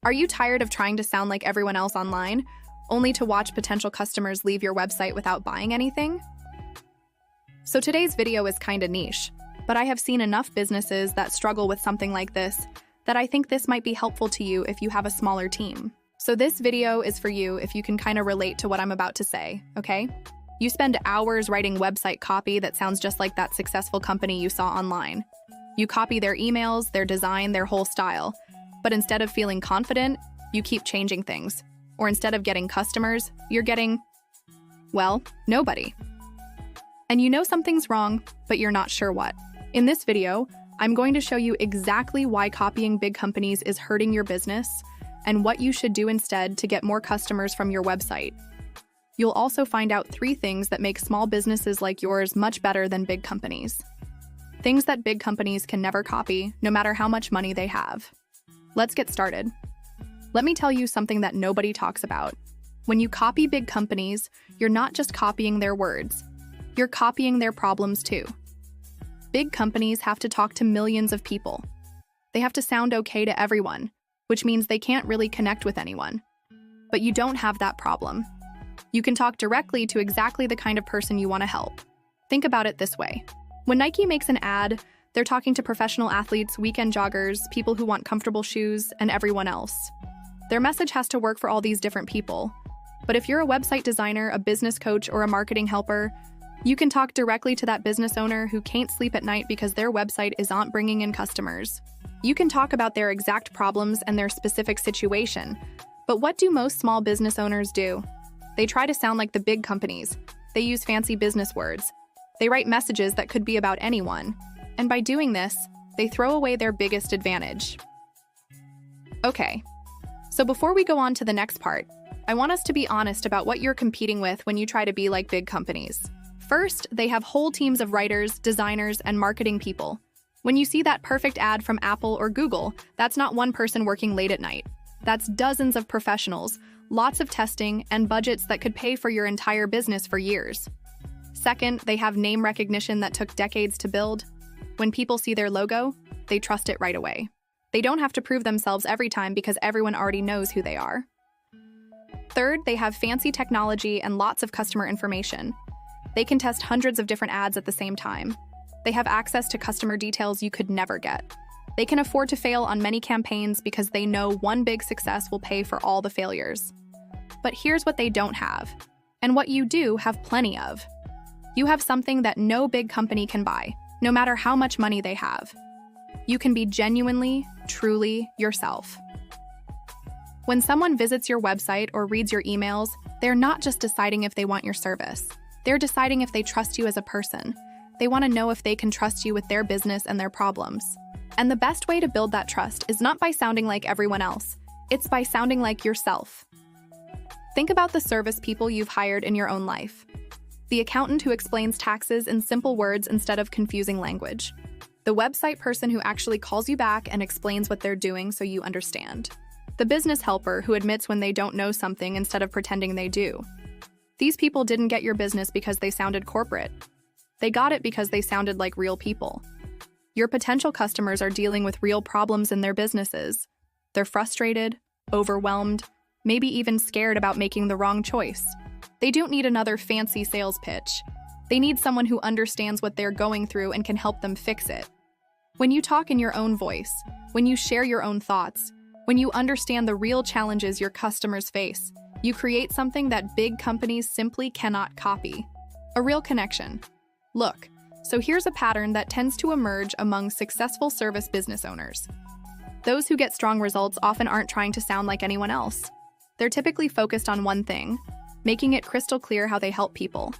Are you tired of trying to sound like everyone else online, only to watch potential customers leave your website without buying anything? So today's video is kinda niche, but I have seen enough businesses that struggle with something like this that I think this might be helpful to you if you have a smaller team. So this video is for you if you can kinda relate to what I'm about to say, okay? You spend hours writing website copy that sounds just like that successful company you saw online. You copy their emails, their design, their whole style. But instead of feeling confident, you keep changing things. Or instead of getting customers, you're getting, well, nobody. And you know something's wrong, but you're not sure what. In this video, I'm going to show you exactly why copying big companies is hurting your business and what you should do instead to get more customers from your website. You'll also find out 3 things that make small businesses like yours much better than big companies. Things that big companies can never copy, no matter how much money they have. Let's get started. Let me tell you something that nobody talks about. When you copy big companies, you're not just copying their words. You're copying their problems too. Big companies have to talk to millions of people. They have to sound okay to everyone, which means they can't really connect with anyone. But you don't have that problem. You can talk directly to exactly the kind of person you want to help. Think about it this way. When Nike makes an ad, they're talking to professional athletes, weekend joggers, people who want comfortable shoes, and everyone else. Their message has to work for all these different people. But if you're a website designer, a business coach, or a marketing helper, you can talk directly to that business owner who can't sleep at night because their website isn't bringing in customers. You can talk about their exact problems and their specific situation. But what do most small business owners do? They try to sound like the big companies. They use fancy business words. They write messages that could be about anyone. And by doing this, they throw away their biggest advantage. Okay, so before we go on to the next part, I want us to be honest about what you're competing with when you try to be like big companies. First, they have whole teams of writers, designers, and marketing people. When you see that perfect ad from Apple or Google, that's not one person working late at night. That's dozens of professionals, lots of testing, and budgets that could pay for your entire business for years. Second, they have name recognition that took decades to build. When people see their logo, they trust it right away. They don't have to prove themselves every time because everyone already knows who they are. Third, they have fancy technology and lots of customer information. They can test hundreds of different ads at the same time. They have access to customer details you could never get. They can afford to fail on many campaigns because they know one big success will pay for all the failures. But here's what they don't have, and what you do have plenty of. You have something that no big company can buy, no matter how much money they have. You can be genuinely, truly yourself. When someone visits your website or reads your emails, they're not just deciding if they want your service. They're deciding if they trust you as a person. They want to know if they can trust you with their business and their problems. And the best way to build that trust is not by sounding like everyone else. It's by sounding like yourself. Think about the service people you've hired in your own life. The accountant who explains taxes in simple words instead of confusing language. The website person who actually calls you back and explains what they're doing so you understand. The business helper who admits when they don't know something instead of pretending they do. These people didn't get your business because they sounded corporate. They got it because they sounded like real people. Your potential customers are dealing with real problems in their businesses. They're frustrated, overwhelmed, maybe even scared about making the wrong choice. They don't need another fancy sales pitch. They need someone who understands what they're going through and can help them fix it. When you talk in your own voice, when you share your own thoughts, when you understand the real challenges your customers face, you create something that big companies simply cannot copy. A real connection. Look, so here's a pattern that tends to emerge among successful service business owners. Those who get strong results often aren't trying to sound like anyone else. They're typically focused on one thing, making it crystal clear how they help people.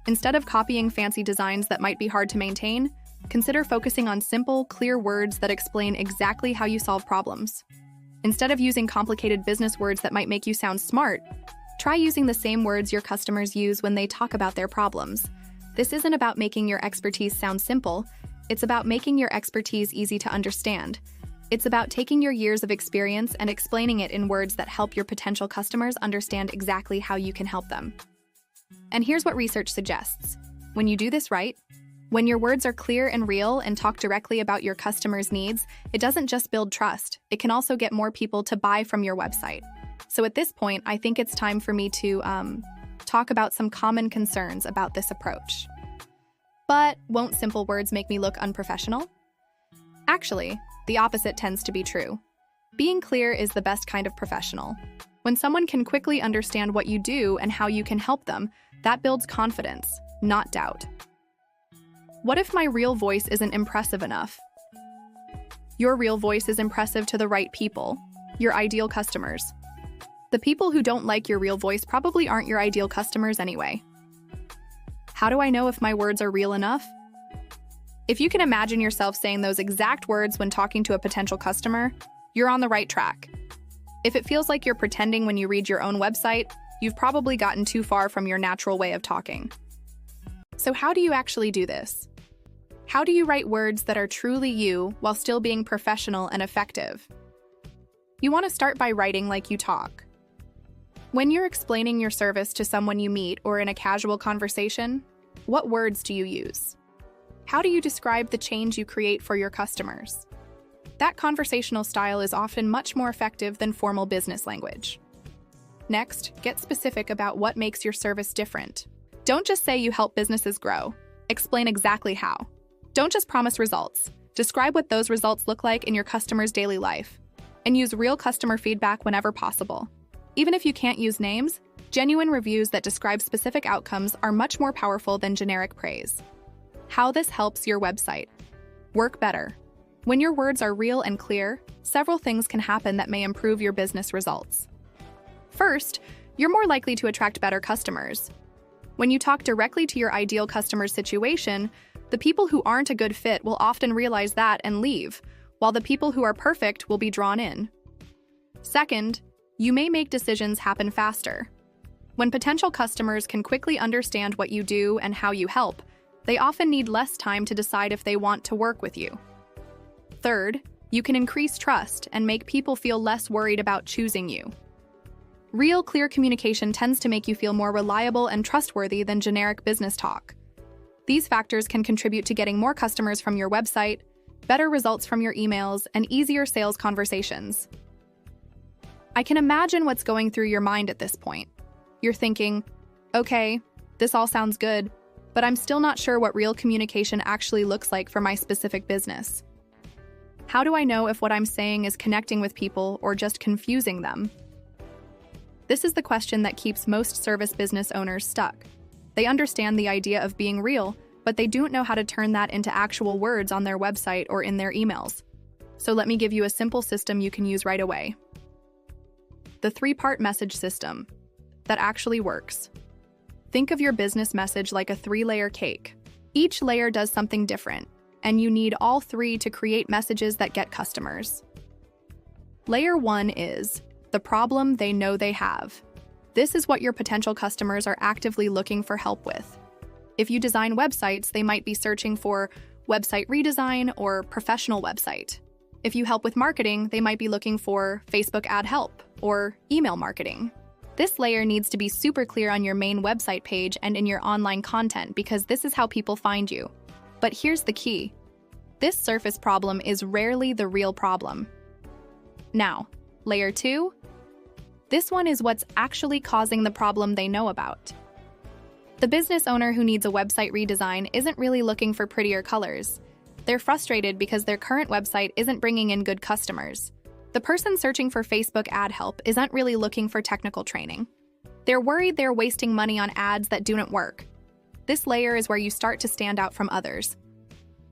Instead of copying fancy designs that might be hard to maintain, consider focusing on simple, clear words that explain exactly how you solve problems. Instead of using complicated business words that might make you sound smart, try using the same words your customers use when they talk about their problems. This isn't about making your expertise sound simple, it's about making your expertise easy to understand. It's about taking your years of experience and explaining it in words that help your potential customers understand exactly how you can help them. And here's what research suggests. When you do this right, When your words are clear and real and talk directly about your customers' needs, it doesn't just build trust, it can also get more people to buy from your website. So at this point, I think it's time for me to talk about some common concerns about this approach. But won't simple words make me look unprofessional? Actually, the opposite tends to be true. Being clear is the best kind of professional. When someone can quickly understand what you do and how you can help them, that builds confidence, not doubt. What if my real voice isn't impressive enough? Your real voice is impressive to the right people, your ideal customers. The people who don't like your real voice probably aren't your ideal customers anyway. How do I know if my words are real enough? If you can imagine yourself saying those exact words when talking to a potential customer, you're on the right track. If it feels like you're pretending when you read your own website, you've probably gotten too far from your natural way of talking. So how do you actually do this? How do you write words that are truly you while still being professional and effective? You want to start by writing like you talk. When you're explaining your service to someone you meet or in a casual conversation, what words do you use? How do you describe the change you create for your customers? That conversational style is often much more effective than formal business language. Next, get specific about what makes your service different. Don't just say you help businesses grow. Explain exactly how. Don't just promise results. Describe what those results look like in your customer's daily life. And use real customer feedback whenever possible. Even if you can't use names, genuine reviews that describe specific outcomes are much more powerful than generic praise. How this helps your website. Work better. When your words are real and clear, several things can happen that may improve your business results. First, you're more likely to attract better customers. When you talk directly to your ideal customer situation, the people who aren't a good fit will often realize that and leave, while the people who are perfect will be drawn in. Second, you may make decisions happen faster. When potential customers can quickly understand what you do and how you help, they often need less time to decide if they want to work with you. Third, you can increase trust and make people feel less worried about choosing you. Real, clear communication tends to make you feel more reliable and trustworthy than generic business talk. These factors can contribute to getting more customers from your website, better results from your emails, and easier sales conversations. I can imagine what's going through your mind at this point. You're thinking, okay, this all sounds good, but I'm still not sure what real communication actually looks like for my specific business. How do I know if what I'm saying is connecting with people or just confusing them? This is the question that keeps most service business owners stuck. They understand the idea of being real, but they don't know how to turn that into actual words on their website or in their emails. So let me give you a simple system you can use right away. The 3-part message system that actually works. Think of your business message like a 3-layer cake. Each layer does something different, and you need all 3 to create messages that get customers. Layer 1 is the problem they know they have. This is what your potential customers are actively looking for help with. If you design websites, they might be searching for website redesign or professional website. If you help with marketing, they might be looking for Facebook ad help or email marketing. This layer needs to be super clear on your main website page and in your online content because this is how people find you. But here's the key. This surface problem is rarely the real problem. Now, layer 2. This one is what's actually causing the problem they know about. The business owner who needs a website redesign isn't really looking for prettier colors. They're frustrated because their current website isn't bringing in good customers. The person searching for Facebook ad help isn't really looking for technical training. They're worried they're wasting money on ads that don't work. This layer is where you start to stand out from others.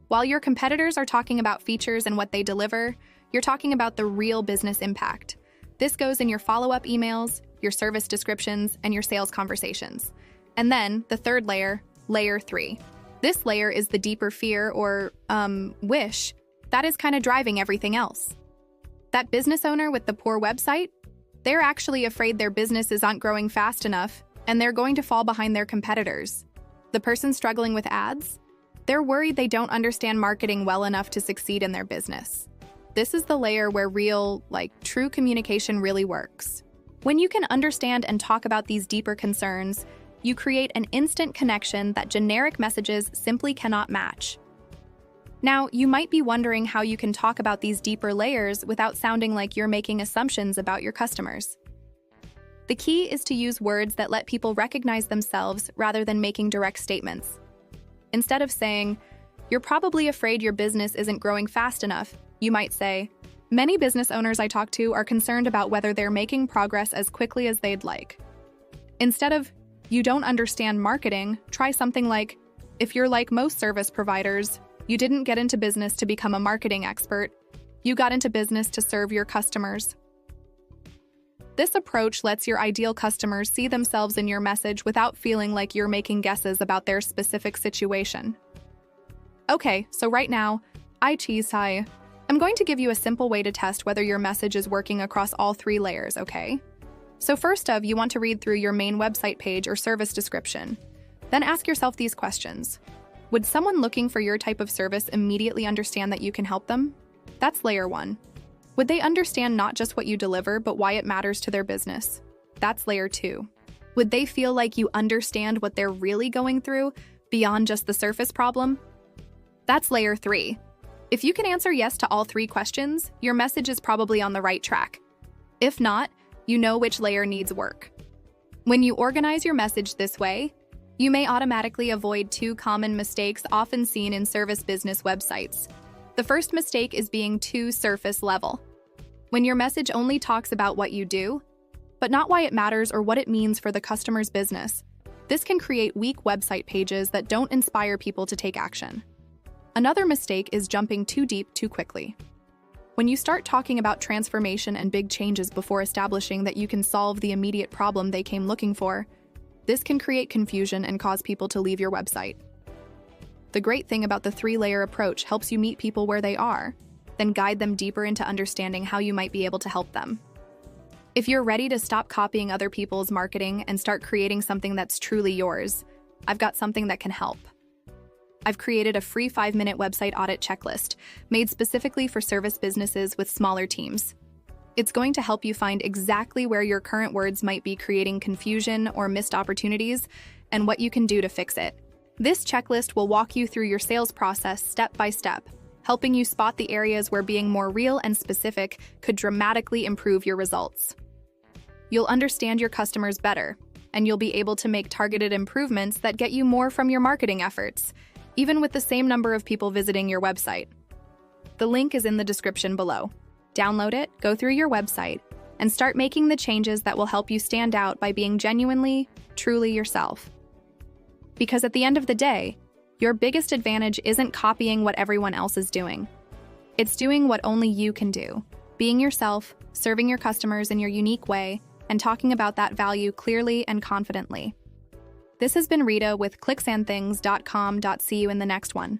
While your competitors are talking about features and what they deliver, you're talking about the real business impact. This goes in your follow-up emails, your service descriptions, and your sales conversations. And then, the third layer, layer 3. This layer is the deeper fear or, wish that is kind of driving everything else. That business owner with the poor website, they're actually afraid their business isn't growing fast enough, and they're going to fall behind their competitors. The person struggling with ads, they're worried they don't understand marketing well enough to succeed in their business. This is the layer where real, true communication really works. When you can understand and talk about these deeper concerns, you create an instant connection that generic messages simply cannot match. Now, you might be wondering how you can talk about these deeper layers without sounding like you're making assumptions about your customers. The key is to use words that let people recognize themselves rather than making direct statements. Instead of saying, "You're probably afraid your business isn't growing fast enough," you might say, "Many business owners I talk to are concerned about whether they're making progress as quickly as they'd like." Instead of, "You don't understand marketing," try something like, "If you're like most service providers, you didn't get into business to become a marketing expert. You got into business to serve your customers." This approach lets your ideal customers see themselves in your message without feeling like you're making guesses about their specific situation. Okay, so right now, I'm going to give you a simple way to test whether your message is working across all 3 layers, okay? So first of, you want to read through your main website page or service description. Then ask yourself these questions. Would someone looking for your type of service immediately understand that you can help them? That's layer 1. Would they understand not just what you deliver, but why it matters to their business? That's layer 2. Would they feel like you understand what they're really going through beyond just the surface problem? That's layer 3. If you can answer yes to all 3 questions, your message is probably on the right track. If not, you know which layer needs work. When you organize your message this way, you may automatically avoid 2 common mistakes often seen in service business websites. The first mistake is being too surface level. When your message only talks about what you do, but not why it matters or what it means for the customer's business, this can create weak website pages that don't inspire people to take action. Another mistake is jumping too deep too quickly. When you start talking about transformation and big changes before establishing that you can solve the immediate problem they came looking for, this can create confusion and cause people to leave your website. The great thing about the 3-layer approach helps you meet people where they are, then guide them deeper into understanding how you might be able to help them. If you're ready to stop copying other people's marketing and start creating something that's truly yours, I've got something that can help. I've created a free 5-minute website audit checklist made specifically for service businesses with smaller teams. It's going to help you find exactly where your current words might be creating confusion or missed opportunities and what you can do to fix it. This checklist will walk you through your sales process step by step, helping you spot the areas where being more real and specific could dramatically improve your results. You'll understand your customers better, and you'll be able to make targeted improvements that get you more from your marketing efforts, even with the same number of people visiting your website. The link is in the description below. Download it, go through your website, and start making the changes that will help you stand out by being genuinely, truly yourself. Because at the end of the day, your biggest advantage isn't copying what everyone else is doing. It's doing what only you can do, being yourself, serving your customers in your unique way, and talking about that value clearly and confidently. This has been Rita with ClicksandThings.com. See you in the next one.